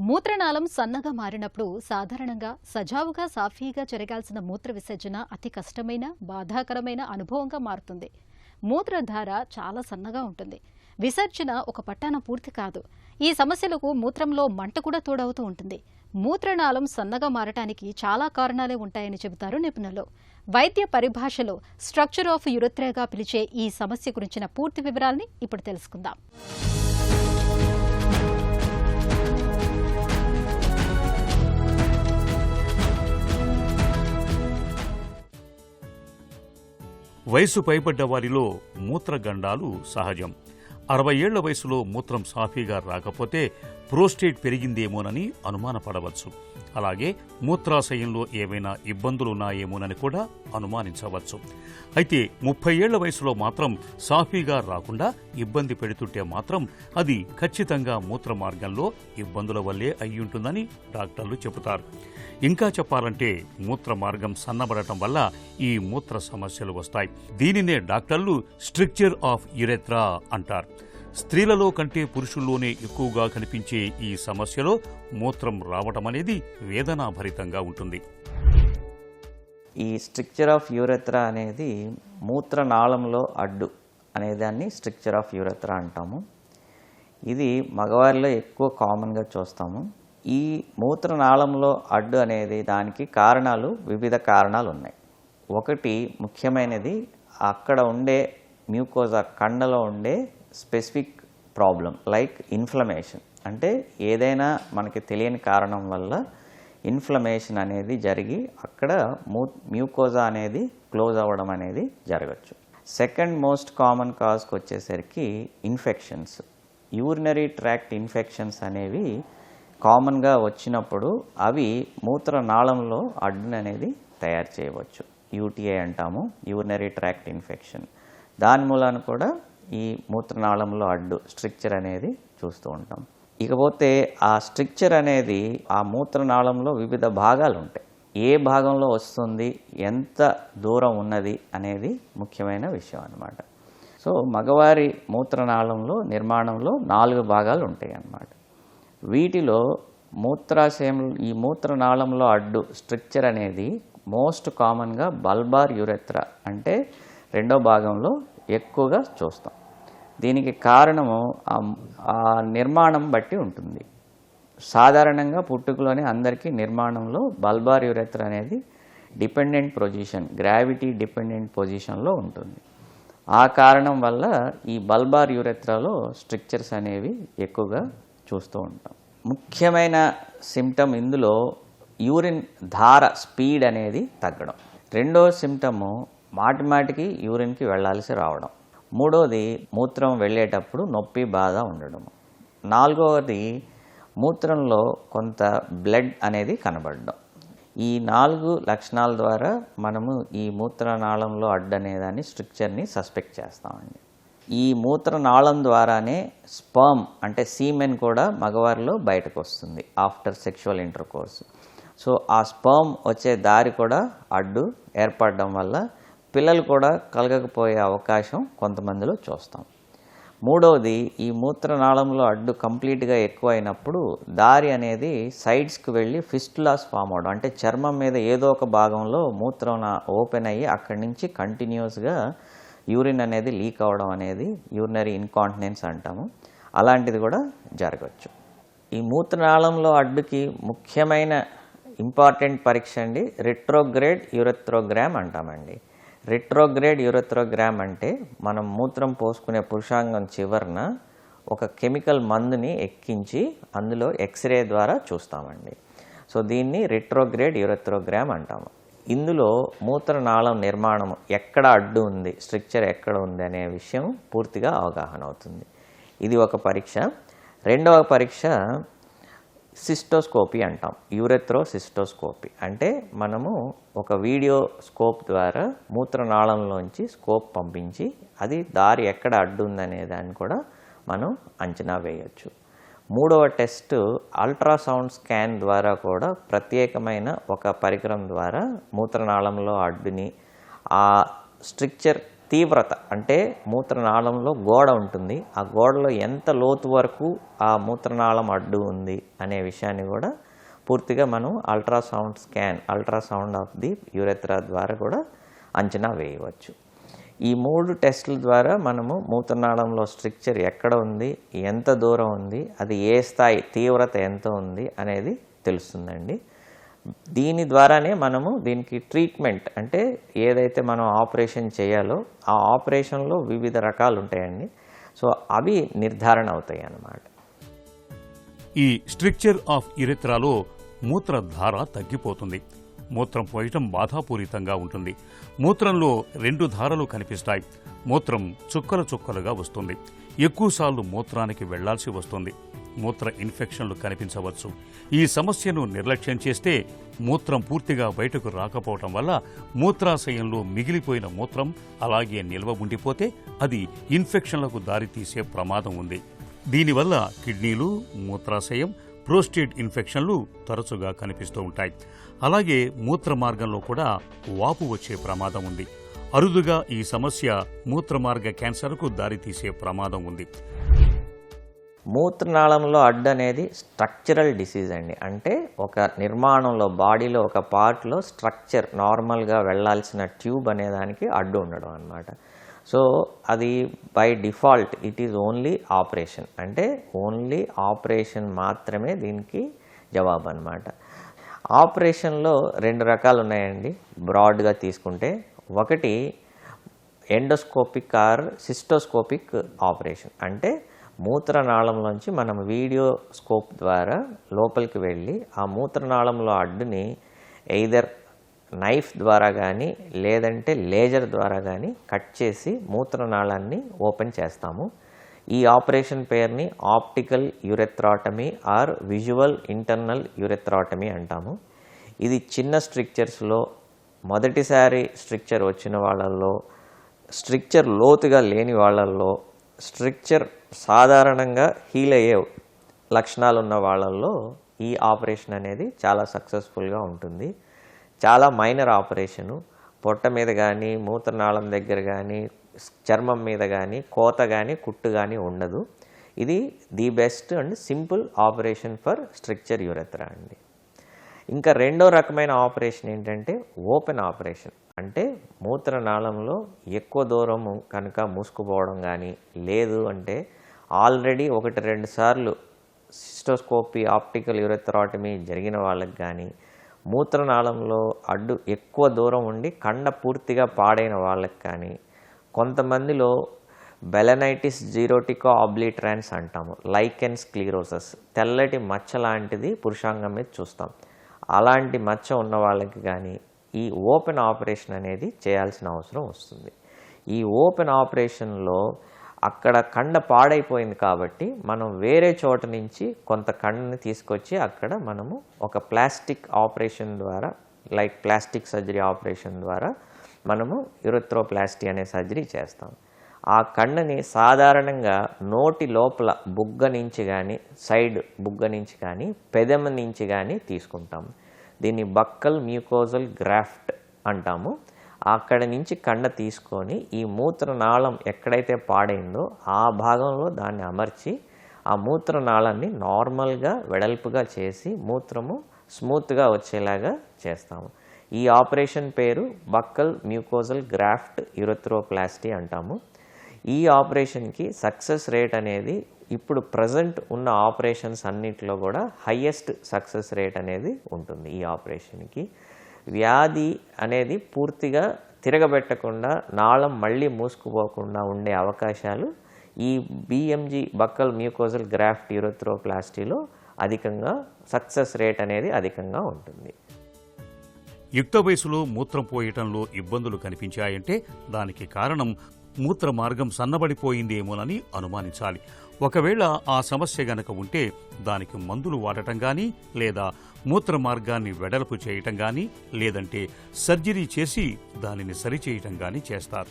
మూత్రనాళం సన్నగా మారినప్పుడు సాధారణంగా సజావుగా సాఫీగా జరగాల్సిన మూత్ర విసర్జన అతి కష్టమైన బాధాకరమైన అనుభవంగా మారుతుంది. మూత్రధార చాలా సన్నగా ఉంటుంది. విసర్జన ఒక పట్టాన పూర్తి కాదు. ఈ సమస్యలకు మూత్రంలో మంట కూడా తోడవుతూ ఉంటుంది. మూత్రనాళం సన్నగా మారటానికి చాలా కారణాలే ఉంటాయని చెబుతారు నిపుణులు. వైద్య పరిభాషలో స్ట్రక్చర్ ఆఫ్ యురెథ్రాగా పిలిచే ఈ సమస్య గురించిన పూర్తి వివరాల్ని ఇప్పుడు తెలుసుకుందాం. వయసు పైబడ్డ వారిలో మూత్రగండాలు సహజం. 60 ఏళ్ల వయసులో మూత్రం సాఫీగా రాకపోతే ప్రోస్టేట్ పెరిగిందేమోనని అనుమానపడవచ్చు. అలాగే మూత్రాశయంలో ఏవైనా ఇబ్బందులున్నాయేమోనని కూడా అనుమానించవచ్చు. అయితే 30 ఏళ్ల వయసులో మాత్రం సాఫీగా రాకుండా ఇబ్బంది పెడుతుంటే మాత్రం అది ఖచ్చితంగా మూత్ర మార్గంలో ఇబ్బందుల వల్లే అయ్యుంటుందని డాక్టర్లు చెబుతారు. ఇంకా చెప్పాలంటే మూత్ర మార్గం సన్నబడటం వల్ల ఈ మూత్ర సమస్యలు వస్తాయి. దీనినే డాక్టర్లు స్ట్రక్చర్ ఆఫ్ యురెథ్రా అంటారు. స్త్రీలలో కంటే పురుషుల్లోనే ఎక్కువగా కనిపించే ఈ సమస్యలో మూత్రం రావటం అనేది వేదనాభరితంగా ఉంటుంది. ఈ స్ట్రక్చర్ ఆఫ్ యూరెథ్రా అనేది మూత్రనాళంలో అడ్డు అనేదాన్ని స్ట్రక్చర్ ఆఫ్ యూరెథ్రా అంటాము. ఇది మగవారిలో ఎక్కువ కామన్గా చూస్తాము. ఈ మూత్రనాళంలో అడ్డు అనేది దానికి కారణాలు వివిధ కారణాలు ఉన్నాయి. ఒకటి ముఖ్యమైనది అక్కడ ఉండే మ్యూకోజా కండలో ఉండే స్పెసిఫిక్ ప్రాబ్లం లైక్ ఇన్ఫ్లమేషన్. అంటే ఏదైనా మనకి తెలియని కారణం వల్ల ఇన్ఫ్లమేషన్ అనేది జరిగి అక్కడ మ్యూకోజా అనేది క్లోజ్ అవ్వడం అనేది జరగచ్చు. సెకండ్ మోస్ట్ కామన్ కాజ్కి వచ్చేసరికి ఇన్ఫెక్షన్స్. యూరినరీ ట్రాక్ట్ ఇన్ఫెక్షన్స్ అనేవి కామన్గా వచ్చినప్పుడు అవి మూత్రనాళంలో అడ్డును అనేది తయారు చేయవచ్చు. యూటీఐ అంటాము, యూరినరీ ట్రాక్ట్ ఇన్ఫెక్షన్. దాని మూలాన కూడా ఈ మూత్రనాళంలో అడ్డు స్ట్రక్చర్ అనేది చూస్తూ ఉంటాం. ఇకపోతే ఆ స్ట్రక్చర్ అనేది ఆ మూత్రనాళంలో వివిధ భాగాలు ఉంటాయి. ఏ భాగంలో వస్తుంది, ఎంత దూరం ఉన్నది అనేది ముఖ్యమైన విషయం అన్నమాట. సో మగవారి మూత్రనాళంలో నిర్మాణంలో 4 భాగాలు ఉంటాయి అన్నమాట. వీటిలో మూత్రాశయం ఈ మూత్రనాళంలో అడ్డు స్ట్రక్చర్ అనేది మోస్ట్ కామన్గా బల్బార్ యురెథ్రా అంటే రెండో భాగంలో ఎక్కువగా చూస్తాం. దీనికి కారణము ఆ నిర్మాణం బట్టి ఉంటుంది. సాధారణంగా పుట్టుకలోనే అందరికీ నిర్మాణంలో బల్బార్ యురెథ్రా అనేది డిపెండెంట్ పొజిషన్, గ్రావిటీ డిపెండెంట్ పొజిషన్లో ఉంటుంది. ఆ కారణం వల్ల ఈ బల్బార్ యురెథ్రాలో స్ట్రక్చర్స్ అనేవి ఎక్కువగా చూస్తూ ఉంటాం. ముఖ్యమైన సిమ్టమ్ ఇందులో యూరిన్ ధార స్పీడ్ అనేది తగ్గడం. రెండో సిమ్టము మాటిమాటికి యూరిన్కి వెళ్లాల్సి రావడం. మూడోది మూత్రం వెళ్ళేటప్పుడు నొప్పి బాధ ఉండడం. నాలుగవది మూత్రంలో కొంత బ్లడ్ అనేది కనబడడం. ఈ 4 లక్షణాల ద్వారా మనము ఈ మూత్రనాళంలో అడ్డు అనేదాన్ని స్ట్రక్చర్ని సస్పెక్ట్ చేస్తామండి. ఈ మూత్రనాళం ద్వారానే స్పర్మ్ అంటే సీమెన్ కూడా మగవారిలో బయటకు వస్తుంది ఆఫ్టర్ సెక్షువల్ ఇంటర్కోర్స్. సో ఆ స్పర్మ్ వచ్చే దారి కూడా అడ్డు ఏర్పడడం వల్ల పిల్లలు కూడా కలగకపోయే అవకాశం కొంతమందిలో చూస్తాం. మూడవది ఈ మూత్రనాళంలో అడ్డు కంప్లీట్గా ఎక్కువైనప్పుడు దారి అనేది సైడ్స్కి వెళ్ళి ఫిస్టులాస్ ఫామ్ అవడం. అంటే చర్మం మీద ఏదో ఒక భాగంలో మూత్రం ఓపెన్ అయ్యి అక్కడి నుంచి కంటిన్యూస్గా యూరిన్ అనేది లీక్ అవ్వడం అనేది యూరినరీ ఇన్కాంటినెన్స్ అంటాము. అలాంటిది కూడా జరగచ్చు. ఈ మూత్రనాళంలో అడ్డుకి ముఖ్యమైన ఇంపార్టెంట్ పరీక్ష అండి రెట్రోగ్రేడ్ యూరెథ్రోగ్రామ్ అంటామండి. రెట్రోగ్రేడ్ యూరెథ్రోగ్రామ్ అంటే మనం మూత్రం పోసుకునే పురుషాంగం చివరన ఒక కెమికల్ మందుని ఎక్కించి అందులో ఎక్స్రే ద్వారా చూస్తామండి. సో దీన్ని రెట్రోగ్రేడ్ యూరెథ్రోగ్రామ్ అంటాము. ఇందులో మూత్రనాళం నిర్మాణం ఎక్కడ అడ్డు ఉంది, స్ట్రక్చర్ ఎక్కడ ఉంది అనే విషయం పూర్తిగా అవగాహన అవుతుంది. ఇది ఒక పరీక్ష. రెండవ పరీక్ష సిస్టోస్కోపీ అంటాం, యూరెథ్రోసిస్టోస్కోపీ. అంటే మనము ఒక వీడియో స్కోప్ ద్వారా మూత్రనాళంలోంచి స్కోప్ పంపించి అది దారి ఎక్కడ అడ్డు ఉందనే దాన్ని కూడా మనం అంచనా వేయచ్చు. మూడవ టెస్ట్ అల్ట్రాసౌండ్ స్కాన్ ద్వారా కూడా ప్రత్యేకమైన ఒక పరికరం ద్వారా మూత్రనాళంలో అడ్డుని ఆ స్ట్రక్చర్ తీవ్రత అంటే మూత్రనాళంలో గోడ ఉంటుంది, ఆ గోడలో ఎంత లోతు వరకు ఆ మూత్రనాళం అడ్డు ఉంది అనే విషయాన్ని కూడా పూర్తిగా మనం అల్ట్రాసౌండ్ ఆఫ్ ది యూరెథ్రా ద్వారా కూడా అంచనా వేయవచ్చు. ఈ 3 టెస్టుల ద్వారా మనము మూత్రనాళంలో స్ట్రక్చర్ ఎక్కడ ఉంది, ఎంత దూరం ఉంది, అది ఏ స్థాయి తీవ్రత ఎంత ఉంది అనేది తెలుస్తుందండి. దీని ద్వారానే మనము దీనికి ట్రీట్మెంట్ అంటే ఏదైతే మనం ఆపరేషన్ చేయాలో ఆ ఆపరేషన్లో వివిధ రకాలు ఉంటాయండి. సో అవి నిర్ధారణ అవుతాయి అన్నమాట. ఈ స్ట్రక్చర్ ఆఫ్ యురెథ్రాలో మూత్రధార తగ్గిపోతుంది. మూత్రం పోయటం బాధాపూరితంగా ఉంటుంది. మూత్రంలో 2 ధారలు కనిపిస్తాయి. మూత్రం చుక్కలు చుక్కలుగా వస్తుంది. ఎక్కువసార్లు మూత్రానికి వెళ్లాల్సి వస్తుంది. మూత్ర ఇన్ఫెక్షన్లు కనిపించవచ్చు. ఈ సమస్యను నిర్లక్ష్యం చేస్తే మూత్రం పూర్తిగా బయటకు రాకపోవటం వల్ల మూత్రాశయంలో మిగిలిపోయిన మూత్రం అలాగే నిల్వ ఉండిపోతే అది ఇన్ఫెక్షన్లకు దారితీసే ప్రమాదం ఉంది. దీనివల్ల కిడ్నీలు, మూత్రాశయం, ప్రోస్టేట్ ఇన్ఫెక్షన్లు తరచుగా కనిపిస్తూ ఉంటాయి. అలాగే మూత్ర మార్గంలో కూడా వాపు వచ్చే ప్రమాదం ఉంది. అరుదుగా ఈ సమస్య మూత్రమార్గ క్యాన్సర్కు దారితీసే ప్రమాదం ఉంది. మూత్రనాళంలో అడ్డు అనేది స్ట్రక్చరల్ డిసీజ్ అండి. అంటే ఒక నిర్మాణంలో బాడీలో ఒక పార్ట్లో స్ట్రక్చర్ నార్మల్గా వెళ్లాల్సిన ట్యూబ్ అనే దానికి అడ్డు ఉండడం అన్నమాట. సో అది by default it is only operation, అంటే ఓన్లీ ఆపరేషన్ మాత్రమే దీనికి జవాబు అన్నమాట. ఆపరేషన్లో 2 రకాలు ఉన్నాయండి బ్రాడ్గా తీసుకుంటే. ఒకటి ఎండోస్కోపిక్ ఆర్ సిస్టోస్కోపిక్ ఆపరేషన్, అంటే మూత్రనాళంలోంచి మనం వీడియో స్కోప్ ద్వారా లోపలికి వెళ్ళి ఆ మూత్రనాళంలో అడ్డుని ఎయిదర్ నైఫ్ ద్వారా కానీ లేదంటే లేజర్ ద్వారా కానీ కట్ చేసి మూత్రనాళాన్ని ఓపెన్ చేస్తాము. ఈ ఆపరేషన్ పేరుని ఆప్టికల్ యూరెథ్రాటమీ ఆర్ విజువల్ ఇంటర్నల్ యూరెథ్రాటమీ అంటాము. ఇది చిన్న స్ట్రక్చర్స్లో మొదటిసారి స్ట్రక్చర్ వచ్చిన వాళ్ళల్లో, స్ట్రక్చర్ లోతుగా లేని వాళ్ళల్లో, స్ట్రక్చర్ సాధారణంగా హీల్ అయ్యే లక్షణాలు ఉన్న వాళ్ళల్లో ఈ ఆపరేషన్ అనేది చాలా సక్సెస్ఫుల్గా ఉంటుంది. చాలా మైనర్ ఆపరేషను, పొట్ట మీద కానీ మూత్రనాళం దగ్గర కానీ చర్మం మీద కానీ కోత కానీ కుట్టు కానీ ఉండదు. ఇది the best and simple operation for stricture urethra అండి. ఇంకా 2వ రకమైన ఆపరేషన్ ఏంటంటే ఓపెన్ ఆపరేషన్, అంటే మూత్రనాళంలో ఎక్కువ దూరం కనుక మూసుకుపోవడం కానీ లేదు అంటే ఆల్రెడీ 1-2 సార్లు సిస్టోస్కోపీ ఆప్టికల్ యూరెథ్రాటమీ జరిగిన వాళ్ళకి కానీ మూత్రనాళంలో అడ్డు ఎక్కువ దూరం ఉండి కండ పూర్తిగా పాడైన వాళ్ళకి కానీ కొంతమందిలో బెలనైటిస్ జీరోటికా ఆబ్లిటరాన్స్ అంటాము, లైకెన్ స్క్లీరోసస్, తెల్లటి మచ్చ లాంటిది పురుషాంగం మీద చూస్తాం. అలాంటి మచ్చ ఉన్న వాళ్ళకి కానీ ఈ ఓపెన్ ఆపరేషన్ అనేది చేయాల్సిన అవసరం వస్తుంది. ఈ ఓపెన్ ఆపరేషన్లో అక్కడ కండ పాడైపోయింది కాబట్టి మనం వేరే చోట నుంచి కొంత కండని తీసుకొచ్చి అక్కడ మనము ఒక ప్లాస్టిక్ ఆపరేషన్ ద్వారా, లైక్ ప్లాస్టిక్ సర్జరీ ఆపరేషన్ ద్వారా మనము యూరెథ్రోప్లాస్టీ అనే సర్జరీ చేస్తాం. ఆ కండని సాధారణంగా నోటి లోపల బుగ్గ నుంచి కానీ సైడ్ బుగ్గ నుంచి కానీ పెదమ నుంచి కానీ తీసుకుంటాము. దీన్ని బక్కల్ మ్యూకోజల్ గ్రాఫ్ట్ అంటాము. అక్కడ నుంచి కండ తీసుకొని ఈ మూత్రనాళం ఎక్కడైతే పాడైందో ఆ భాగంలో దాన్ని అమర్చి ఆ మూత్రనాళాన్ని నార్మల్గా వెడల్పుగా చేసి మూత్రము స్మూత్గా వచ్చేలాగా చేస్తాము. ఈ ఆపరేషన్ పేరు బక్కల్ మ్యూకోజల్ గ్రాఫ్ట్ యూరెథ్రోప్లాస్టీ అంటాము. ఈ ఆపరేషన్కి సక్సెస్ రేట్ అనేది ఇప్పుడు ప్రజెంట్ ఉన్న ఆపరేషన్స్ అన్నింటిలో కూడా హయ్యెస్ట్ సక్సెస్ రేట్ అనేది ఉంటుంది. ఈ ఆపరేషన్కి వ్యాధి అనేది పూర్తిగా తిరగబెట్టకుండా నాళం మళ్ళీ మూసుకుపోకుండా ఉండే అవకాశాలు ఈ BMG బక్కల్ మ్యూకోజల్ గ్రాఫ్ట్ యూరెథ్రోప్లాస్టీలో అధికంగా సక్సెస్ రేట్ అనేది అధికంగా ఉంటుంది. యుక్త వయసులో మూత్రం పోయటంలో ఇబ్బందులు కనిపించాయంటే దానికి కారణం మూత్ర మార్గం సన్నబడిపోయిందేమోనని అనుమానించాలి. ఒకవేళ ఆ సమస్య గనక ఉంటే దానికి మందులు వాడటం కానీ లేదా మూత్ర మార్గాన్ని వెడల్పు చేయటం కానీ లేదంటే సర్జరీ చేసి దానిని సరిచేయటం కానీ చేస్తారు.